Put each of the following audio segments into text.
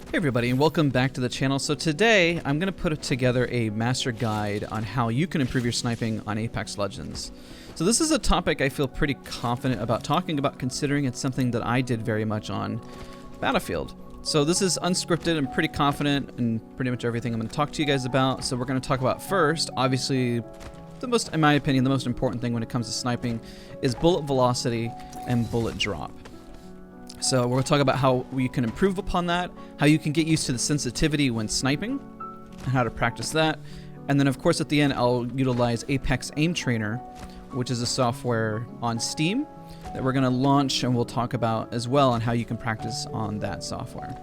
Hey everybody, and welcome back to the channel. So today I'm going to put together a master guide on how you can improve your sniping on Apex Legends. So this is a topic I feel pretty confident about talking about, considering it's something that I did very much on Battlefield. So this is unscripted. I'm pretty confident in pretty much everything I'm going to talk to you guys about. So we're going to talk about first, obviously, in my opinion, the most important thing when it comes to sniping is bullet velocity and bullet drop. So we're going to talk about how we can improve upon that, how you can get used to the sensitivity when sniping, and how to practice that. And then of course at the end I'll utilize Apex Aim Trainer, which is a software on Steam that we're going to launch, and we'll talk about as well on how you can practice on that software.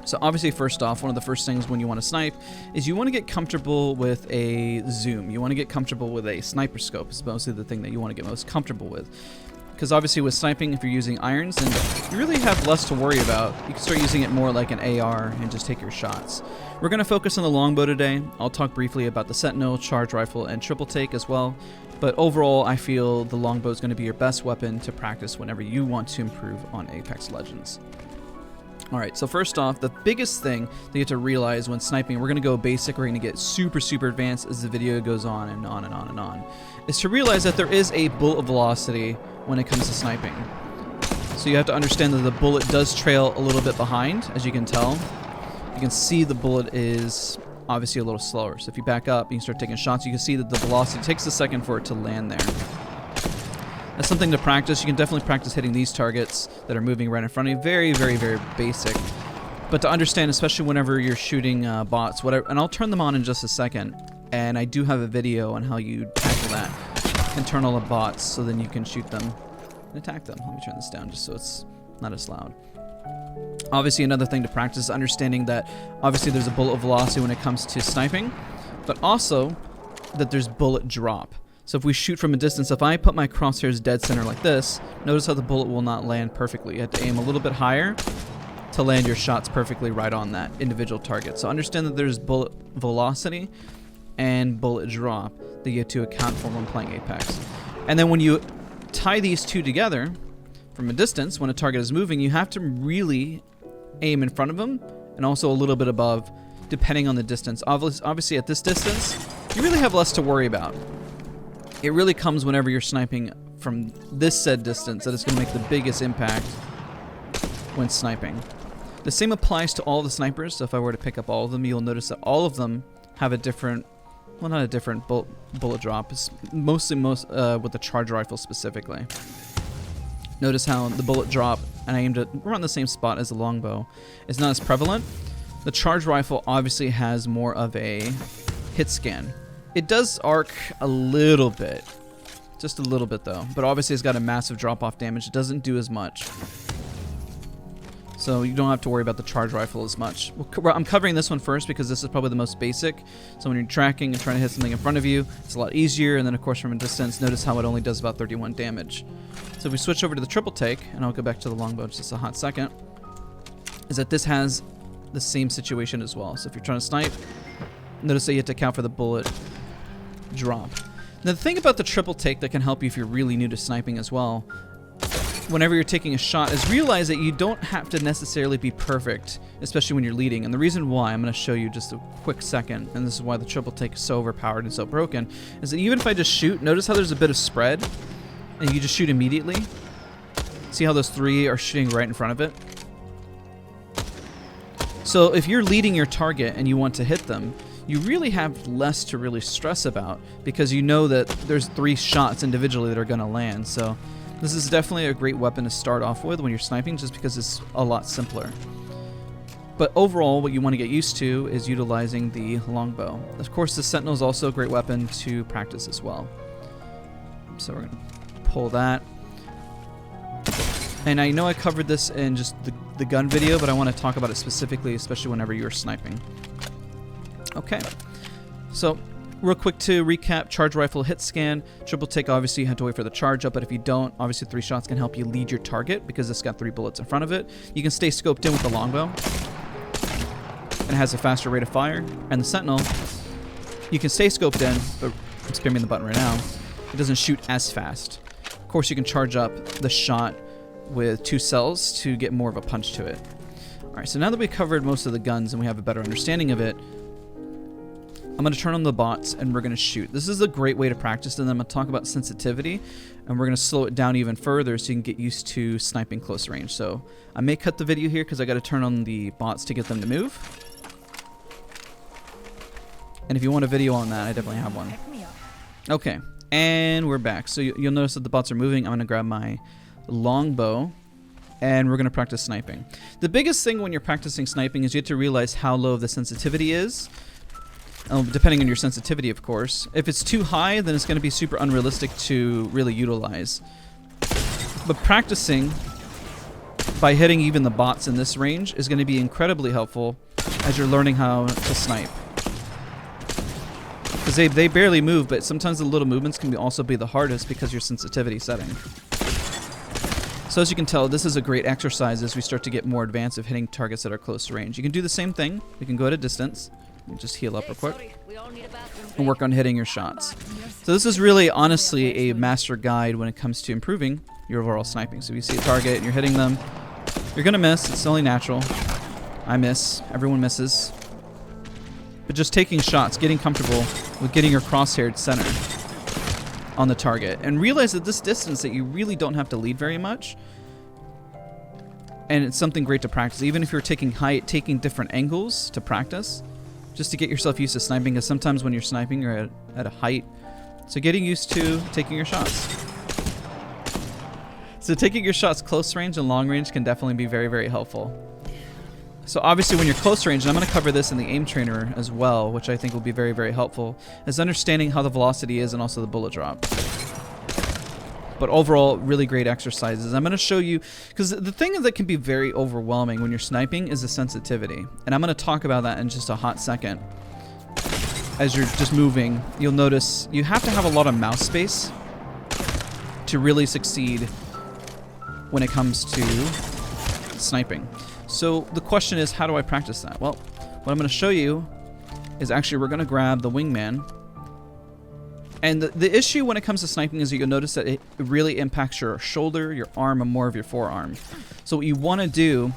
So obviously first off, one of the first things when you want to snipe is you want to get comfortable with a zoom. You want to get comfortable with a sniper scope. It's mostly the thing that you want to get most comfortable with. Because obviously with sniping, if you're using irons, then you really have less to worry about. You can start using it more like an AR and just take your shots. We're going to focus on the longbow today. I'll talk briefly about the sentinel, charge rifle, and triple take as well. But overall, I feel the longbow is going to be your best weapon to practice whenever you want to improve on Apex Legends. Alright, so first off, the biggest thing that you have to realize when sniping, we're going to go basic, we're going to get super advanced as the video goes on and on and on and on, is to realize that there is a bullet velocity when it comes to sniping. So you have to understand that the bullet does trail a little bit behind, as you can tell. You can see the bullet is obviously a little slower. So if you back up and you start taking shots, you can see that the velocity takes a second for it to land there. That's something to practice. You can definitely practice hitting these targets that are moving right in front of you. Very basic. But to understand, especially whenever you're shooting bots, whatever, and I'll turn them on in just a second. And I do have a video on how you tackle that. You can turn all the bots so then you can shoot them and attack them. Let me turn this down just so it's not as loud. Obviously, another thing to practice is understanding that obviously there's a bullet velocity when it comes to sniping, but also that there's bullet drop. So if we shoot from a distance, if I put my crosshairs dead center like this, notice how the bullet will not land perfectly. You have to aim a little bit higher to land your shots perfectly right on that individual target. So understand that there's bullet velocity and bullet drop that you have to account for when playing Apex. And then when you tie these two together from a distance, when a target is moving, you have to really aim in front of them and also a little bit above, depending on the distance. Obviously at this distance, you really have less to worry about. It really comes whenever you're sniping from this said distance that it's going to make the biggest impact when sniping. The same applies to all the snipers. So if I were to pick up all of them, you'll notice that all of them have a different, well, not a different bullet drop. It's mostly with the charge rifle specifically. Notice how the bullet drop, and I aimed it around the same spot as the longbow, is not as prevalent. The charge rifle obviously has more of a hit scan. It does arc a little bit, just a little bit though, but obviously it's got a massive drop-off damage. It doesn't do as much, so you don't have to worry about the charge rifle as much. I'm covering this one first because this is probably the most basic. So when you're tracking and trying to hit something in front of you, it's a lot easier. And then of course from a distance, notice how it only does about 31 damage. So if we switch over to the triple take, and I'll go back to the longbow in just a hot second, is that this has the same situation as well. So if you're trying to snipe, notice that you have to account for the bullet drop. Now the thing about the triple take that can help you if you're really new to sniping as well, whenever you're taking a shot, is realize that you don't have to necessarily be perfect, especially when you're leading. And the reason why, I'm going to show you just a quick second, and this is why the triple take is so overpowered and so broken, is that even if I just shoot, notice how there's a bit of spread, and you just shoot immediately. See how those three are shooting right in front of it? So if you're leading your target and you want to hit them, you really have less to really stress about because you know that there's 3 shots individually that are going to land. So this is definitely a great weapon to start off with when you're sniping, just because it's a lot simpler. But overall, what you want to get used to is utilizing the longbow. Of course, the sentinel is also a great weapon to practice as well. So we're going to pull that. And I know I covered this in just the gun video, but I want to talk about it specifically, especially whenever you're sniping. Okay, so real quick to recap, charge rifle hit scan, triple take, obviously you have to wait for the charge up, but if you don't, obviously 3 shots can help you lead your target because it's got 3 bullets in front of it. You can stay scoped in with the longbow, and it has a faster rate of fire. And the sentinel, you can stay scoped in, but I'm spamming the button right now, it doesn't shoot as fast. Of course you can charge up the shot with 2 cells to get more of a punch to it. Alright, so now that we've covered most of the guns and we have a better understanding of it, I'm going to turn on the bots and we're going to shoot. This is a great way to practice, and then I'm going to talk about sensitivity, and we're going to slow it down even further so you can get used to sniping close range. So I may cut the video here because I got to turn on the bots to get them to move. And if you want a video on that, I definitely have one. Okay, and we're back. So you'll notice that the bots are moving. I'm going to grab my longbow, and we're going to practice sniping. The biggest thing when you're practicing sniping is you have to realize how low the sensitivity is. Depending on your sensitivity, of course. If it's too high, then it's going to be super unrealistic to really utilize. But practicing by hitting even the bots in this range is going to be incredibly helpful as you're learning how to snipe. Because they barely move, but sometimes the little movements can also be the hardest because your sensitivity setting. So as you can tell, this is a great exercise as we start to get more advanced of hitting targets that are close to range. You can do the same thing. You can go at a distance. Just heal up real quick and work on hitting your shots. So this is really honestly a master guide when it comes to improving your overall sniping. So if you see a target and you're hitting them, you're gonna miss. It's only natural. I miss. Everyone misses. But just taking shots, getting comfortable with getting your crosshair centered on the target, and realize that this distance that you really don't have to lead very much, and it's something great to practice. Even if you're taking height, taking different angles to practice, just to get yourself used to sniping, because sometimes when you're sniping, you're at a height. So getting used to taking your shots. So taking your shots close range and long range can definitely be very, very helpful. So obviously when you're close range, and I'm going to cover this in the aim trainer as well, which I think will be very, very helpful, is understanding how the velocity is and also the bullet drop. But overall, really great exercises. I'm going to show you, because the thing that can be very overwhelming when you're sniping is the sensitivity. And I'm going to talk about that in just a hot second. As you're just moving, you'll notice you have to have a lot of mouse space to really succeed when it comes to sniping. So the question is, how do I practice that? Well, what I'm going to show you is actually we're going to grab the wingman. And the issue when it comes to sniping is you'll notice that it really impacts your shoulder, your arm, and more of your forearm. So what you want to do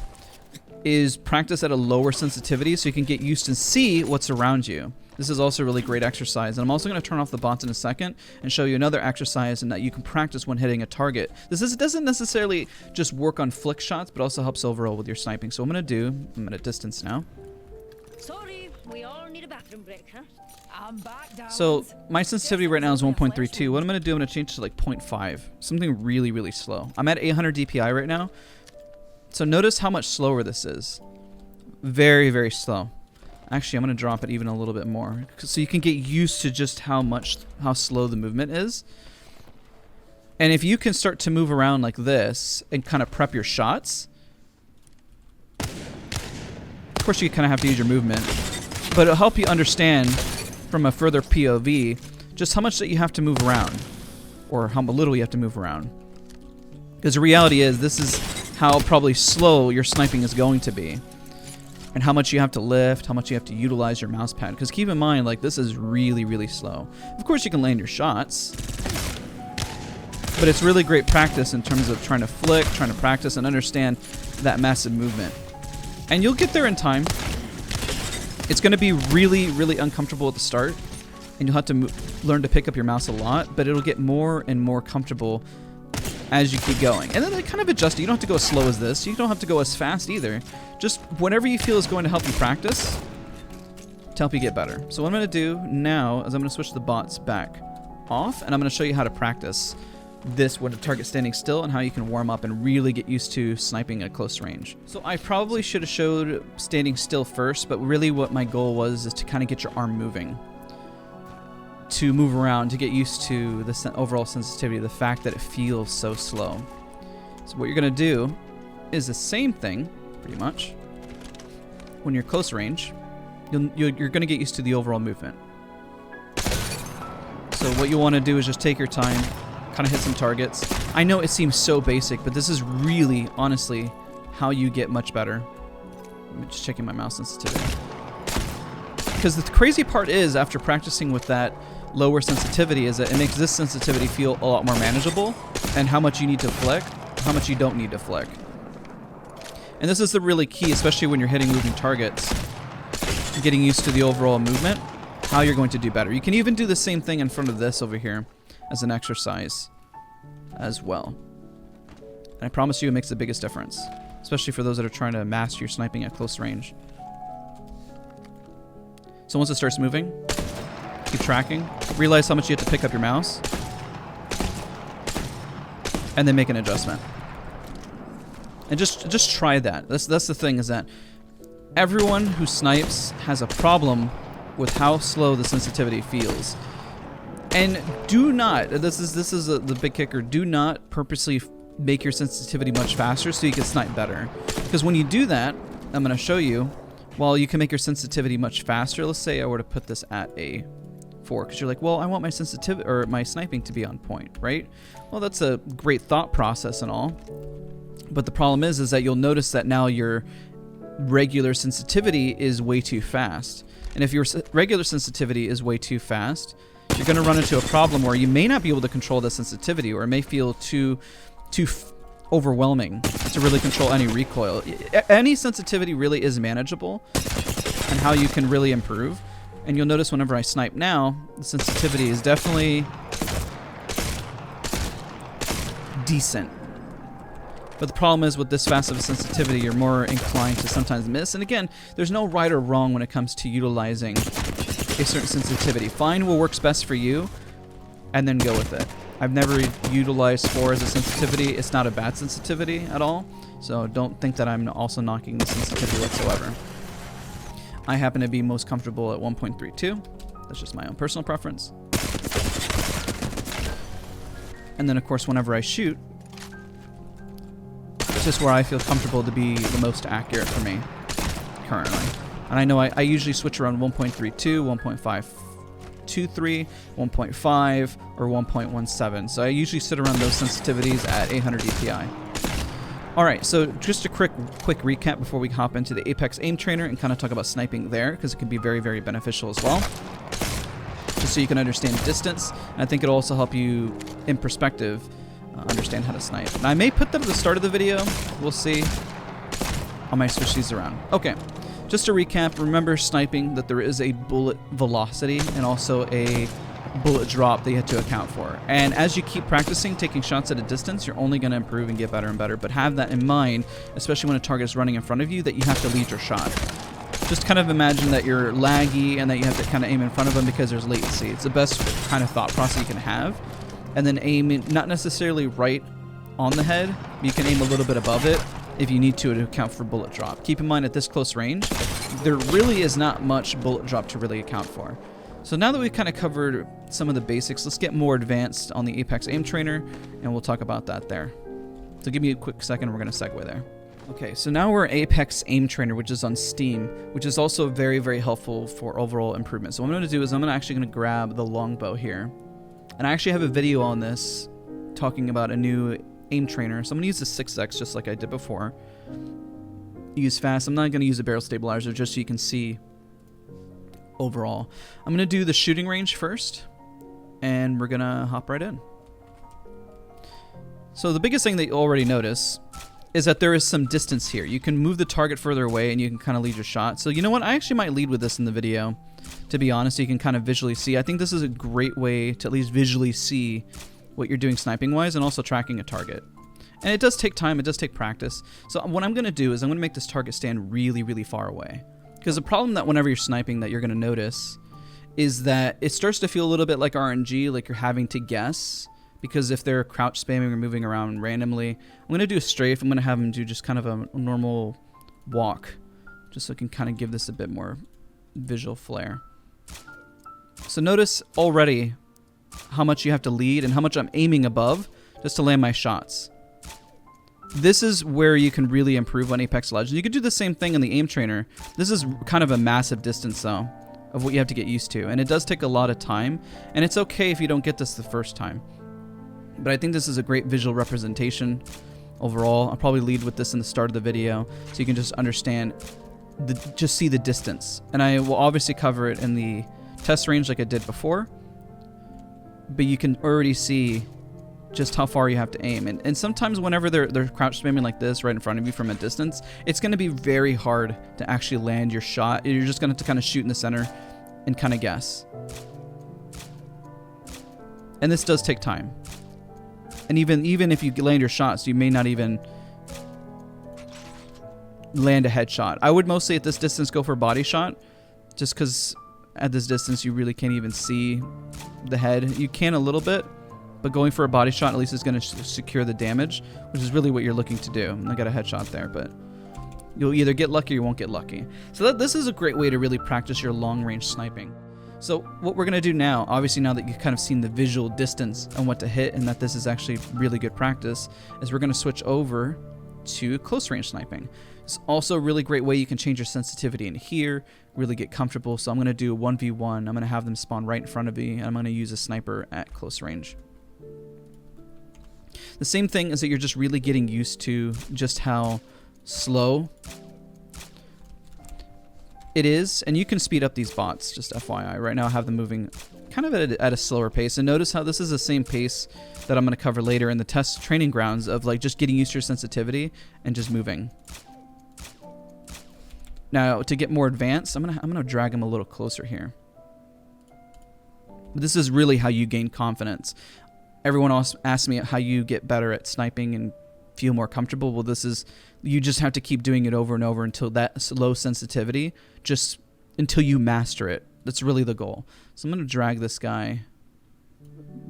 is practice at a lower sensitivity so you can get used to see what's around you. This is also a really great exercise. And I'm also going to turn off the bots in a second and show you another exercise and that you can practice when hitting a target. This doesn't necessarily just work on flick shots, but also helps overall with your sniping. So what I'm I'm at a distance now. Sorry, we all need a bathroom break, huh? I'm back, darlings. So my sensitivity right now is 1.32. What I'm going to do, I'm going to change to like 0.5. Something really, really slow. I'm at 800 DPI right now. So notice how much slower this is. Very, very slow. Actually, I'm going to drop it even a little bit more so you can get used to just how slow the movement is. And if you can start to move around like this and kind of prep your shots, of course you kind of have to use your movement, but it'll help you understand from a further POV just how much that you have to move around, or how little you have to move around. Because the reality is, this is how probably slow your sniping is going to be, and how much you have to lift, how much you have to utilize your mouse pad. Because keep in mind, like, this is really, really slow. Of course you can land your shots, but it's really great practice in terms of trying to flick, trying to practice and understand that massive movement. And you'll get there in time. It's going to be really, really uncomfortable at the start, and you'll have to learn to pick up your mouse a lot, but it'll get more and more comfortable as you keep going. And then it kind of adjusts. You don't have to go as slow as this. You don't have to go as fast either. Just whatever you feel is going to help you practice to help you get better. So what I'm going to do now is I'm going to switch the bots back off, and I'm going to show you how to practice this with the target standing still and how you can warm up and really get used to sniping at close range. So I probably should have showed standing still first, but really what my goal was is to kind of get your arm moving, to move around, to get used to the overall sensitivity, the fact that it feels so slow. So what you're going to do is the same thing, pretty much. When you're close range, you're going to get used to the overall movement. So what you want to do is just take your time, kind of hit some targets. I know it seems so basic, but this is really, honestly, how you get much better. I'm just checking my mouse sensitivity. Because the crazy part is, after practicing with that lower sensitivity, is that it makes this sensitivity feel a lot more manageable, and how much you need to flick, how much you don't need to flick. And this is the really key, especially when you're hitting moving targets. Getting used to the overall movement, how you're going to do better. You can even do the same thing in front of this over here as an exercise as well. And I promise you it makes the biggest difference, especially for those that are trying to master your sniping at close range. So once it starts moving, keep tracking. Realize how much you have to pick up your mouse. And then make an adjustment. And just try that. That's the thing, is that everyone who snipes has a problem with how slow the sensitivity feels. And do not, this is the big kicker, do not purposely make your sensitivity much faster so you can snipe better. Because when you do that, I'm going to show you, while you can make your sensitivity much faster, let's say I were to put this at a 4, because you're like, well, I want my sensitivity or my sniping to be on point, right? Well, that's a great thought process and all. But the problem is that you'll notice that now your regular sensitivity is way too fast. And if your regular sensitivity is way too fast, you're going to run into a problem where you may not be able to control the sensitivity, or it may feel too overwhelming to really control any recoil. Any sensitivity really is manageable, and how you can really improve. And you'll notice whenever I snipe now, the sensitivity is definitely decent. But the problem is, with this fast of a sensitivity, you're more inclined to sometimes miss. And again, there's no right or wrong when it comes to utilizing a certain sensitivity. Find what works best for you, and then go with it. I've never utilized 4 as a sensitivity. It's not a bad sensitivity at all. So don't think that I'm also knocking the sensitivity whatsoever. I happen to be most comfortable at 1.32. That's just my own personal preference. And then, of course, whenever I shoot, it's just where I feel comfortable to be the most accurate for me currently. And I know I usually switch around 1.32, 1.523, 1.5, or 1.17. So I usually sit around those sensitivities at 800 DPI. Alright, so just a quick recap before we hop into the Apex Aim Trainer and kind of talk about sniping there, because it can be very, very beneficial as well. Just so you can understand distance, and I think it'll also help you, in perspective, understand how to snipe. And I may put that at the start of the video. We'll see. I might switch these around. Okay, just to recap, remember sniping that there is a bullet velocity and also a bullet drop that you have to account for. And as you keep practicing taking shots at a distance, you're only going to improve and get better and better. But have that in mind, especially when a target is running in front of you, that you have to lead your shot. Just kind of imagine that you're laggy and that you have to kind of aim in front of them because there's latency. It's the best kind of thought process you can have. And then aim in, not necessarily right on the head, but you can aim a little bit above it if you need to account for bullet drop. Keep in mind, at this close range, there really is not much bullet drop to really account for. So now that we've kind of covered some of the basics, let's get more advanced on the Apex Aim Trainer, and we'll talk about that there. So give me a quick second, we're going to segue there. Okay, so now we're Apex Aim Trainer, which is on Steam, which is also very, very helpful for overall improvement. So what I'm going to do is I'm actually going to grab the Longbow here. And I actually have a video on this talking about a new aim trainer. So I'm going to use the 6X just like I did before. Use fast. I'm not going to use a barrel stabilizer just so you can see overall. I'm going to do the shooting range first, and we're going to hop right in. So the biggest thing that you already notice is that there is some distance here. You can move the target further away and you can kind of lead your shot. So you know what? I actually might lead with this in the video, to be honest, so you can kind of visually see. I think this is a great way to at least visually see what you're doing sniping-wise and also tracking a target. And it does take time. It does take practice. So what I'm going to do is I'm going to make this target stand really, really far away. Because the problem that whenever you're sniping that you're going to notice is that it starts to feel a little bit like RNG, like you're having to guess. Because if they're crouch spamming or moving around randomly, I'm going to do a strafe. I'm going to have them do just kind of a normal walk, just so I can kind of give this a bit more visual flair. So notice already how much you have to lead and how much I'm aiming above just to land my shots. This is where you can really improve on Apex Legends. You could do the same thing in the aim trainer. This is kind of a massive distance though of what you have to get used to, and it does take a lot of time, and it's okay if you don't get this the first time. But I think this is a great visual representation overall. I'll probably lead with this in the start of the video so you can just understand, just see the distance. And I will obviously cover it in the test range like I did before. But you can already see just how far you have to aim. And sometimes whenever they're crouch spamming like this right in front of you from a distance, it's going to be very hard to actually land your shot. You're just going to kind of shoot in the center and kind of guess. And this does take time. And even if you land your shots, you may not even land a headshot. I would mostly at this distance go for a body shot, just because at this distance you really can't even see the head. You can a little bit, but going for a body shot at least is going to secure the damage, which is really what you're looking to do. I got a headshot there, but you'll either get lucky or you won't get lucky. So this is a great way to really practice your long-range sniping. So what we're going to do now, obviously now that you've kind of seen the visual distance and what to hit and that this is actually really good practice, is we're going to switch over to close-range sniping. It's also a really great way you can change your sensitivity in here, really get comfortable. So I'm going to do a 1v1. I'm going to have them spawn right in front of me, and I'm going to use a sniper at close range. The same thing is that you're just really getting used to just how slow it is, and you can speed up these bots, just FYI. Right now I have them moving kind of at a slower pace, and notice how this is the same pace that I'm going to cover later in the test training grounds of like just getting used to your sensitivity and just moving. Now to get more advanced, I'm gonna drag him a little closer here. But this is really how you gain confidence. Everyone else asks me how you get better at sniping and feel more comfortable. Well, this is, you just have to keep doing it over and over until that low sensitivity, just until you master it. That's really the goal. So I'm going to drag this guy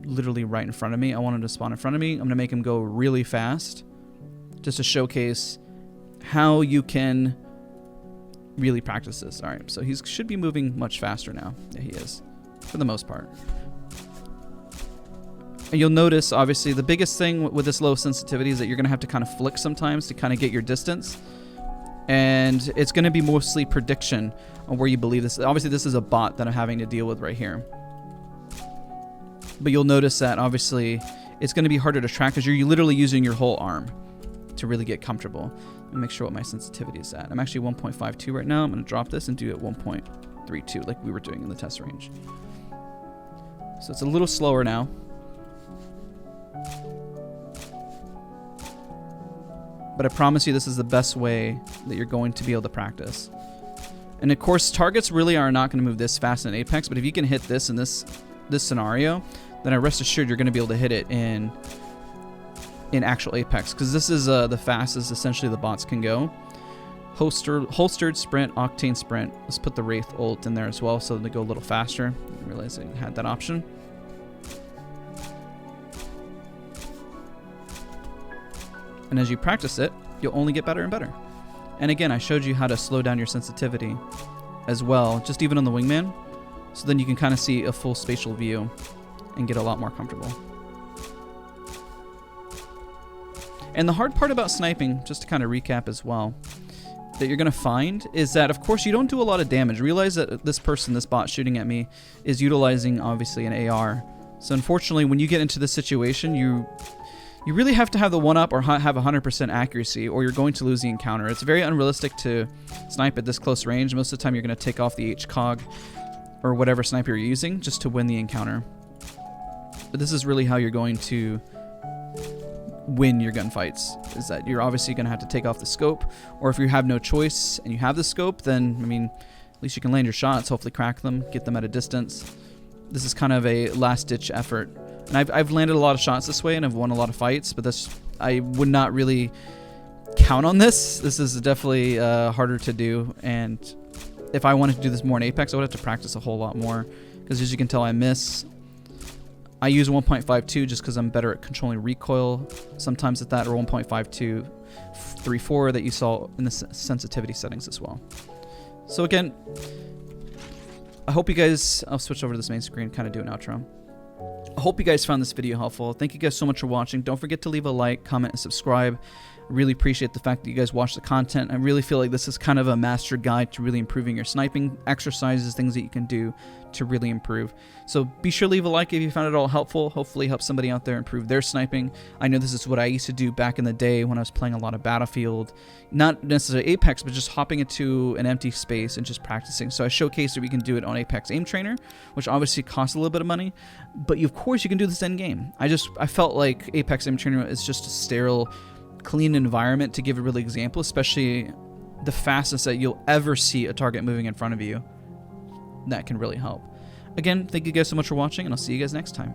literally right in front of me. I want him to spawn in front of me. I'm going to make him go really fast just to showcase how you can really practice this. All right, so he should be moving much faster now. Yeah, he is, for the most part. And you'll notice, obviously, the biggest thing with this low sensitivity is that you're going to have to kind of flick sometimes to kind of get your distance. And it's going to be mostly prediction on where you believe this. Obviously, this is a bot that I'm having to deal with right here. But you'll notice that, obviously, it's going to be harder to track because you're literally using your whole arm to really get comfortable. Let me make sure what my sensitivity is at. I'm actually 1.52 right now. I'm going to drop this and do it 1.32 like we were doing in the test range. So it's a little slower now. But I promise you this is the best way that you're going to be able to practice. And of course, targets really are not going to move this fast in Apex, but if you can hit this in this scenario, then I rest assured you're going to be able to hit it in actual Apex, because this is the fastest essentially the bots can go. Holstered sprint, octane sprint. Let's put the Wraith ult in there as well so they go a little faster. I didn't realize I had that option. And as you practice it, you'll only get better and better. And again, I showed you how to slow down your sensitivity as well, just even on the wingman. So then you can kind of see a full spatial view and get a lot more comfortable. And the hard part about sniping, just to kind of recap as well, that you're going to find is that, of course, you don't do a lot of damage. Realize that this bot shooting at me, is utilizing, obviously, an AR. So unfortunately, when you get into this situation, you really have to have the one-up or have 100% accuracy, or you're going to lose the encounter. It's very unrealistic to snipe at this close range. Most of the time, you're going to take off the HCOG or whatever sniper you're using just to win the encounter. But this is really how you're going to win your gunfights, is that you're obviously going to have to take off the scope, or if you have no choice and you have the scope, then, I mean, at least you can land your shots, hopefully crack them, get them at a distance. This is kind of a last-ditch effort. And I've landed a lot of shots this way, and I've won a lot of fights, but I would not really count on this. This is definitely harder to do, and if I wanted to do this more in Apex, I would have to practice a whole lot more, because as you can tell, I miss. I use 1.52 just because I'm better at controlling recoil sometimes at that, or 1.5234 that you saw in the sensitivity settings as well. So again, I hope you guys, I'll switch over to this main screen, kind of do an outro. I hope you guys found this video helpful. Thank you guys so much for watching. Don't forget to leave a like, comment, and subscribe. Really appreciate the fact that you guys watch the content. I really feel like this is kind of a master guide to really improving your sniping exercises, things that you can do to really improve. So be sure to leave a like if you found it all helpful. Hopefully help somebody out there improve their sniping. I know this is what I used to do back in the day when I was playing a lot of Battlefield. Not necessarily Apex, but just hopping into an empty space and just practicing. So I showcased that we can do it on Apex Aim Trainer, which obviously costs a little bit of money, but of course you can do this end game. I felt like Apex Aim Trainer is just a sterile, clean environment to give a really example, especially the fastest that you'll ever see a target moving in front of you. That can really help. Again, thank you guys so much for watching, and I'll see you guys next time.